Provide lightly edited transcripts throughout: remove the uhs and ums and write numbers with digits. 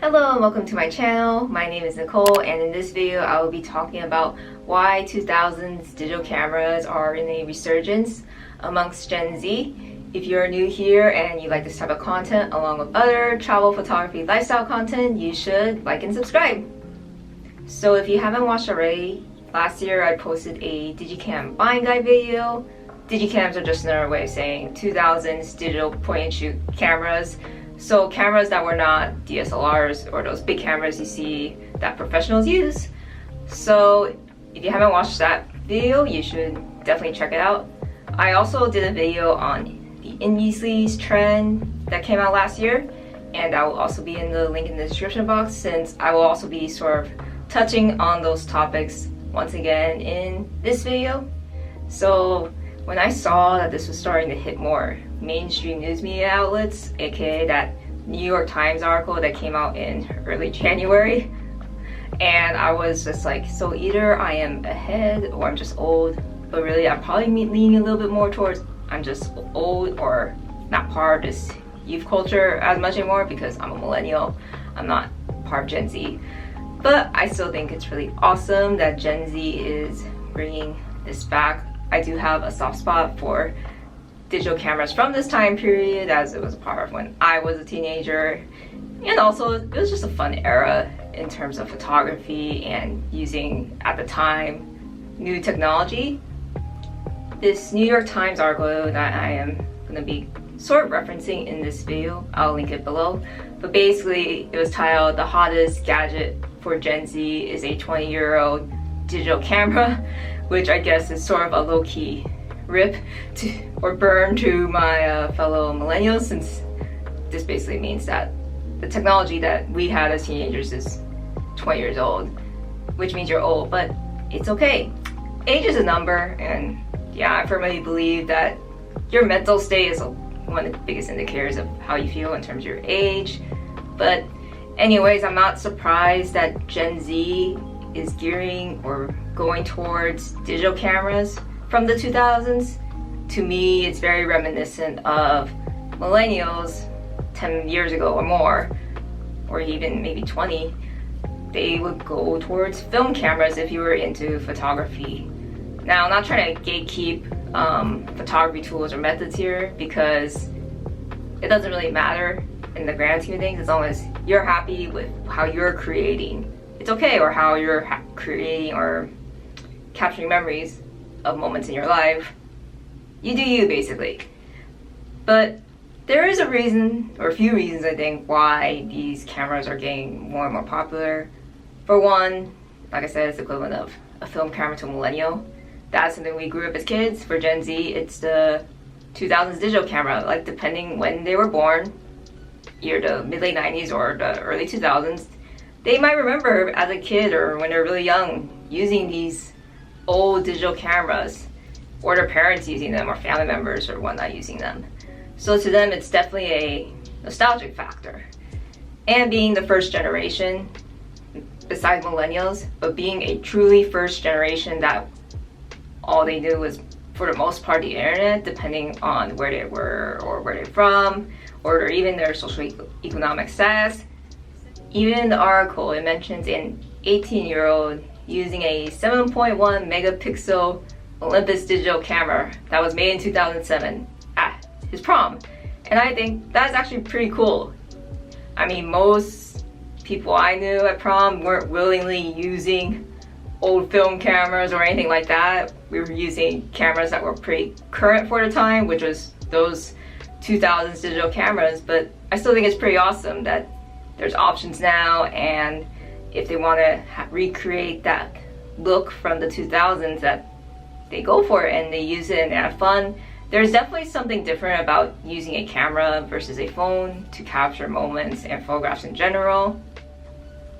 Hello and welcome to my channel. My name is Nicole, and in this video I will be talking about why 2000s digital cameras are in a resurgence amongst Gen Z. If you're new here and you like this type of content along with other travel, photography, lifestyle content, you should like and subscribe. So if you haven't watched already, last year I posted a Digicam buying guide video. Digicams are just another way of saying 2000s digital point and shoot cameras. So cameras that were not DSLRs or those big cameras you see that professionals use. So if you haven't watched that video, you should definitely check it out. I also did a video on the indie sleaze trend that came out last year, and that will also be in the link in the description box, since I will also be sort of touching on those topics once again in this video. So when I saw that this was starting to hit more mainstream news media outlets, aka that New York Times article that came out in early January, and I was just like, so either I am ahead or I'm just old, but really I'm probably leaning a little bit more towards I'm just old or not part of this youth culture as much anymore, because I'm a millennial, I'm not part of Gen Z. But I still think it's really awesome that Gen Z is bringing this back. I do have a soft spot for digital cameras from this time period, as it was a part of when I was a teenager, and also it was just a fun era in terms of photography and using, at the time, new technology. This New York Times article that I am going to be sort of referencing in this video, I'll link it below, but basically it was titled "The Hottest Gadget for Gen Z is a 20-year-old digital camera," which I guess is sort of a low-key rip or burn to my fellow millennials, since this basically means that the technology that we had as teenagers is 20 years old, which means you're old, but it's okay. Age is a number, and yeah, I firmly believe that your mental state is one of the biggest indicators of how you feel in terms of your age. But anyways, I'm not surprised that Gen Z is gearing or going towards digital cameras from the 2000s. To me, it's very reminiscent of millennials 10 years ago or more, or even maybe 20. They would go towards film cameras if you were into photography. Now, I'm not trying to gatekeep photography tools or methods here, because it doesn't really matter in the grand scheme of things, as long as you're happy with how you're creating. It's okay, or how you're creating or capturing memories of moments in your life. You do you, basically. But there is a reason, or a few reasons I think, why these cameras are getting more and more popular. For one, like I said, it's the equivalent of a film camera to a millennial. That's something we grew up as kids. For Gen Z, it's the 2000s digital camera. Like, depending when they were born, either the mid-late 90s or the early 2000s, they might remember as a kid or when they're really young using these old digital cameras, or their parents using them, or family members or whatnot using them. So to them, it's definitely a nostalgic factor. And being the first generation, besides millennials, but being a truly first generation that all they knew was, for the most part, the internet, depending on where they were or where they're from, or even their socioeconomic status. Even in the article, it mentions an 18-year-old using a 7.1 megapixel Olympus digital camera that was made in 2007 at his prom. And I think that's actually pretty cool. I mean, most people I knew at prom weren't willingly using old film cameras or anything like that. We were using cameras that were pretty current for the time, which was those 2000s digital cameras. But I still think it's pretty awesome that there's options now, and if they want to recreate that look from the 2000s, that they go for it and they use it and they have fun. There's definitely something different about using a camera versus a phone to capture moments and photographs in general.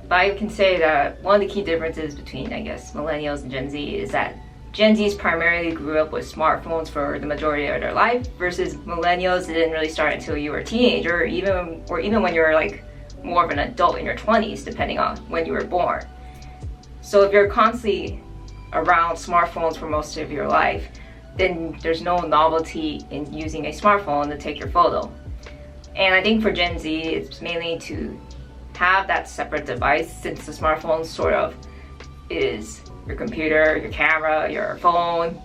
But I can say that one of the key differences between, I guess, millennials and Gen Z is that Gen Zs primarily grew up with smartphones for the majority of their life, versus millennials didn't really start until you were a teenager, or even when you were like more of an adult in your 20s, depending on when you were born. So if you're constantly around smartphones for most of your life, then there's no novelty in using a smartphone to take your photo. And I think for Gen Z, it's mainly to have that separate device, since the smartphone sort of is your computer, your camera, your phone,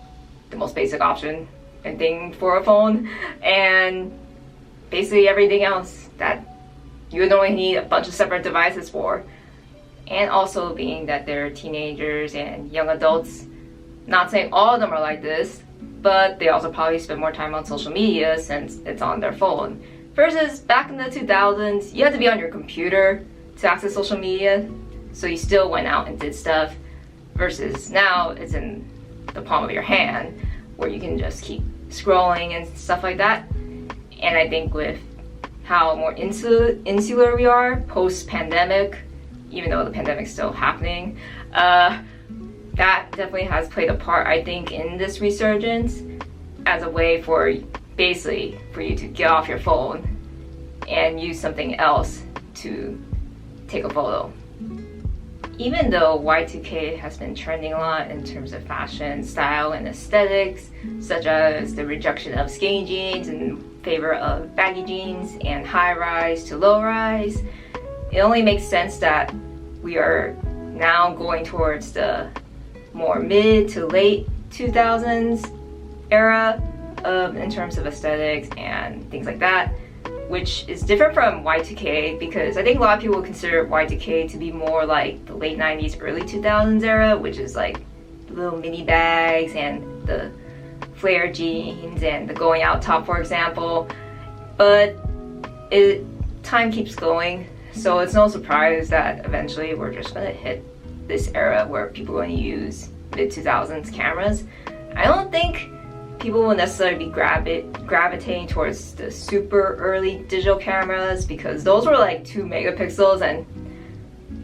the most basic option and thing for a phone, and basically everything else that you would normally need a bunch of separate devices for. And also being that they're teenagers and young adults, not saying all of them are like this, but they also probably spend more time on social media since it's on their phone. Versus back in the 2000s, you had to be on your computer to access social media, so you still went out and did stuff. Versus now, it's in the palm of your hand, where you can just keep scrolling and stuff like that. And I think with how more insular we are post-pandemic, even though the pandemic's still happening, that definitely has played a part, I think, in this resurgence as a way for basically for you to get off your phone and use something else to take a photo. Even though Y2K has been trending a lot in terms of fashion, style, and aesthetics, such as the rejection of skinny jeans in favor of baggy jeans and high-rise to low-rise, it only makes sense that we are now going towards the more mid to late 2000s era in terms of aesthetics and things like that, which is different from Y2K, because I think a lot of people consider Y2K to be more like the late 90s, early 2000s era, which is like the little mini bags and the flare jeans and the going out top, for example. But time keeps going, so it's no surprise that eventually we're just gonna hit this era where people are going to use mid 2000s cameras. I don't think people will necessarily be gravitating towards the super early digital cameras, because those were like 2 megapixels, and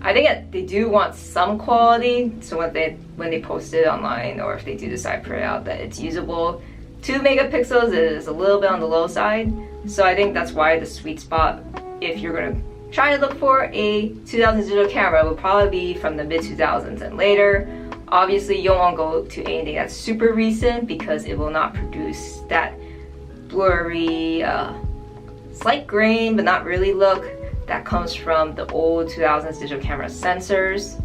I think that they do want some quality, so when they post it online, or if they do decide to put it out that it's usable, 2 megapixels is a little bit on the low side. So I think that's why the sweet spot, if you're going to try to look for a 2000s digital camera, will probably be from the mid 2000s and later. Obviously, you don't want to go to anything that's super recent, because it will not produce that blurry, slight grain but not really look that comes from the old 2000s digital camera sensors.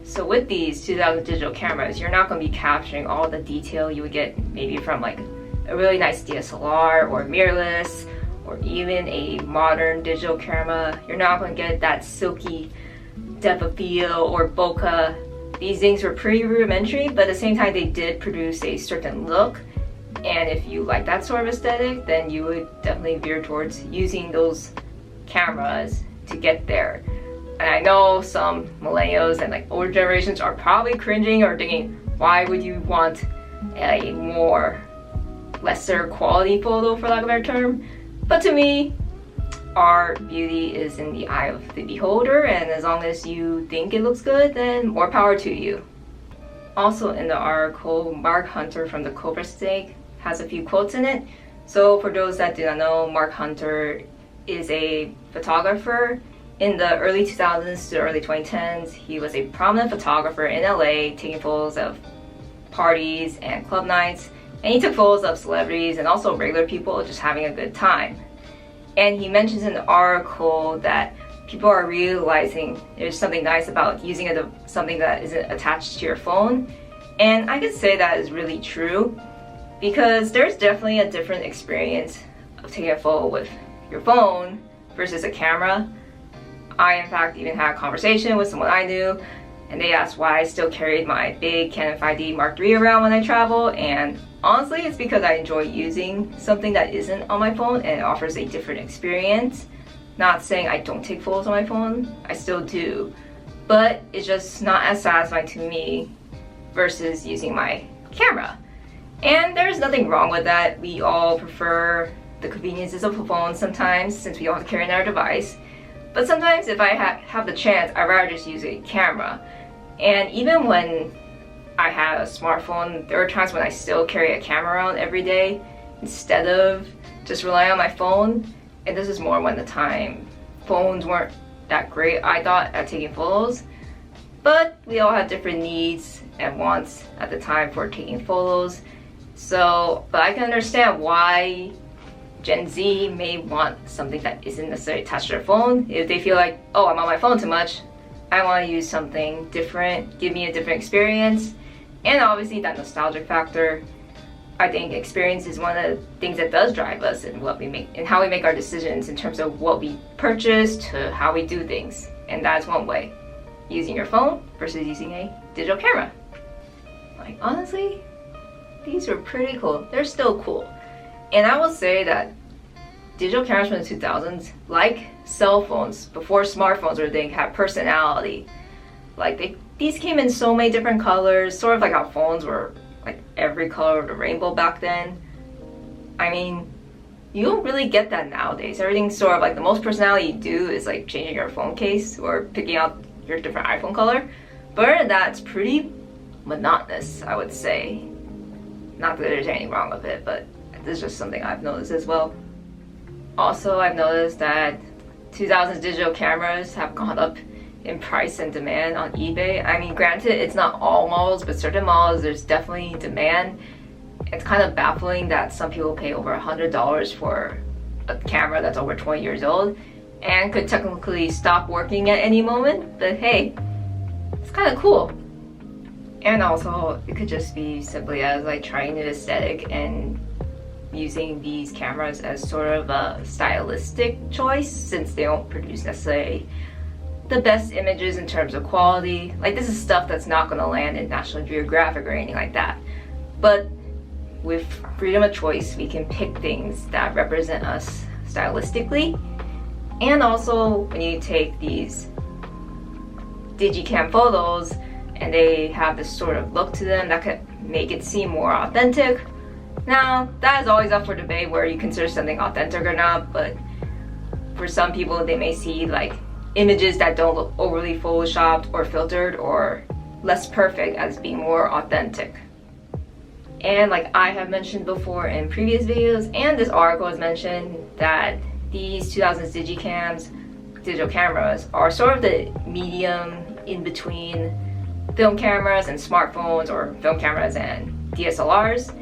So with these 2000s digital cameras, you're not going to be capturing all the detail you would get maybe from like a really nice DSLR or mirrorless, or even a modern digital camera. You're not going to get that silky depth of field or bokeh. These things were pretty rudimentary, but at the same time they did produce a certain look, and if you like that sort of aesthetic, then you would definitely veer towards using those cameras to get there. And I know some millennials and like older generations are probably cringing or thinking, why would you want a more lesser quality photo, for lack of a better term? But to me, our beauty is in the eye of the beholder, and as long as you think it looks good, then more power to you. Also in the article, Mark Hunter from the Cobra Snake has a few quotes in it. So for those that do not know, Mark Hunter is a photographer. In the early 2000s to early 2010s, he was a prominent photographer in LA, taking photos of parties and club nights, and he took photos of celebrities and also regular people just having a good time. And he mentions in the article that people are realizing there's something nice about using something that isn't attached to your phone. And I could say that is really true, because there's definitely a different experience of taking a photo with your phone versus a camera. I in fact even had a conversation with someone I knew, and they asked why I still carried my big Canon 5D Mark III around when I travel, and honestly it's because I enjoy using something that isn't on my phone and it offers a different experience. Not saying I don't take photos on my phone, I still do, but it's just not as satisfying to me versus using my camera. And there's nothing wrong with that. We all prefer the conveniences of a phone sometimes, since we all have to carry our device. But sometimes if I have the chance, I'd rather just use a camera. And even when I have a smartphone, there are times when I still carry a camera around every day instead of just relying on my phone. And this is more when the time phones weren't that great, I thought, at taking photos. But we all have different needs and wants at the time for taking photos. So, but I can understand why Gen Z may want something that isn't necessarily attached to their phone. If they feel like, oh, I'm on my phone too much, I want to use something different, give me a different experience. And obviously that nostalgic factor, I think experience is one of the things that does drive us in what we make and how we make our decisions in terms of what we purchase to how we do things. And that's one way, using your phone versus using a digital camera. Like honestly, these are pretty cool. They're still cool. And I will say that digital cameras from the 2000s, like cell phones before smartphones were a thing, have personality. Like these came in so many different colors, sort of like how phones were like every color of the rainbow back then. I mean, you don't really get that nowadays. Everything's sort of like the most personality you do is like changing your phone case or picking out your different iPhone color. But that's pretty monotonous, I would say. Not that there's anything wrong with it, but this is just something I've noticed as well. Also, I've noticed that 2000s digital cameras have gone up in price and demand on eBay. I mean, granted, it's not all models, but certain models, there's definitely demand. It's kind of baffling that some people pay over $100 for a camera that's over 20 years old and could technically stop working at any moment, but hey, it's kind of cool. And also, it could just be simply as like trying an aesthetic and using these cameras as sort of a stylistic choice, since they don't produce necessarily the best images in terms of quality. Like this is stuff that's not going to land in National Geographic or anything like that. But with freedom of choice, we can pick things that represent us stylistically. And also, when you take these Digicam photos and they have this sort of look to them that could make it seem more authentic. Now, that is always up for debate where you consider something authentic or not, but for some people they may see like images that don't look overly photoshopped or filtered or less perfect as being more authentic. And like I have mentioned before in previous videos, and this article has mentioned, that these 2000s Digicams, digital cameras, are sort of the medium in between film cameras and smartphones, or film cameras and DSLRs.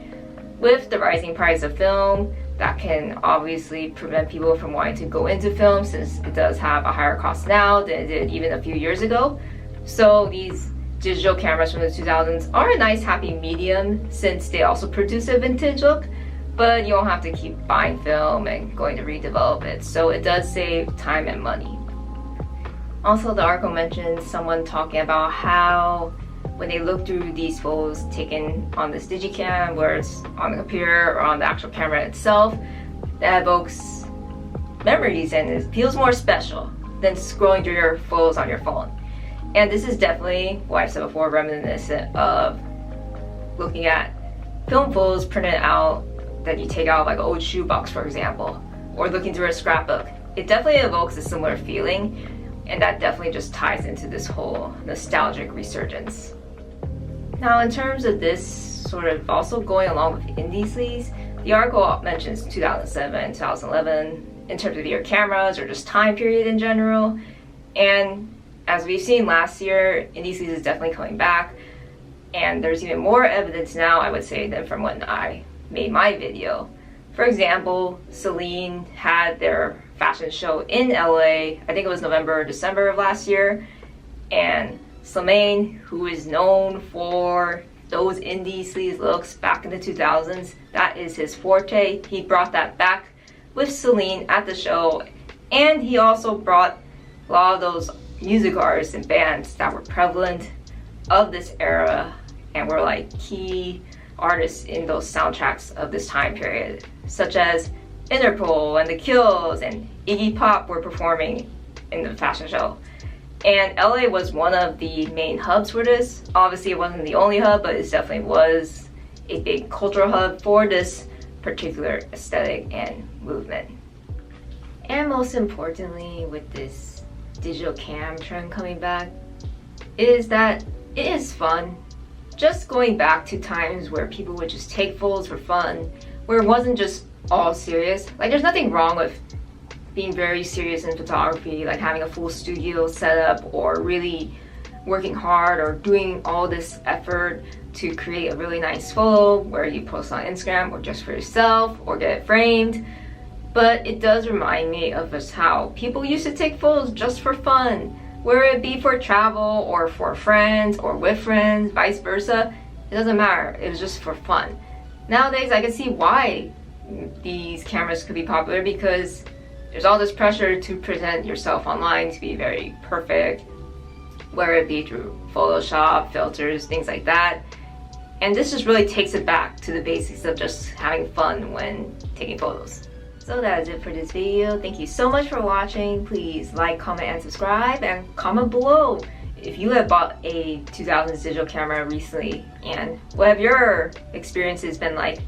With the rising price of film, that can obviously prevent people from wanting to go into film, since it does have a higher cost now than it did even a few years ago. So these digital cameras from the 2000s are a nice happy medium, since they also produce a vintage look, but you don't have to keep buying film and going to redevelop it, so it does save time and money. Also, the article mentions someone talking about how when they look through these photos taken on this Digicam, where it's on the computer or on the actual camera itself, that evokes memories and it feels more special than scrolling through your photos on your phone. And this is definitely what I've said before, reminiscent of looking at film photos printed out that you take out of like an old shoebox, for example, or looking through a scrapbook. It definitely evokes a similar feeling, and that definitely just ties into this whole nostalgic resurgence. Now, in terms of this sort of also going along with indie sleaze, the article mentions 2007, 2011 in terms of your cameras or just time period in general. And as we've seen last year, indie sleaze is definitely coming back, and there's even more evidence now, I would say, than from when I made my video. For example, Celine had their fashion show in LA, I think it was November or December of last year, and Sleaze, who is known for those indie sleaze looks back in the 2000s, that is his forte. He brought that back with Celine at the show, and he also brought a lot of those music artists and bands that were prevalent of this era and were like key artists in those soundtracks of this time period, such as Interpol and The Kills and Iggy Pop were performing in the fashion show. And LA was one of the main hubs for this. Obviously it wasn't the only hub, but it definitely was a big cultural hub for this particular aesthetic and movement. And most importantly, with this digital cam trend coming back, is that it is fun. Just going back to times where people would just take photos for fun, where it wasn't just all serious. Like, there's nothing wrong with being very serious in photography, like having a full studio setup or really working hard or doing all this effort to create a really nice photo where you post on Instagram or just for yourself or get it framed. But it does remind me of just how people used to take photos just for fun, whether it be for travel or for friends or with friends, vice versa. It doesn't matter, it was just for fun. Nowadays I can see why these cameras could be popular, because there's all this pressure to present yourself online to be very perfect, whether it be through Photoshop, filters, things like that. And this just really takes it back to the basics of just having fun when taking photos. So that is it for this video. Thank you so much for watching. Please like, comment, and subscribe, and comment below if you have bought a 2000s digital camera recently and what have your experiences been like.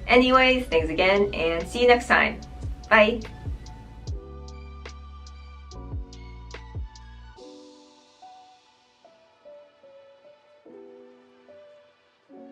Anyways, thanks again and see you next time. Bye!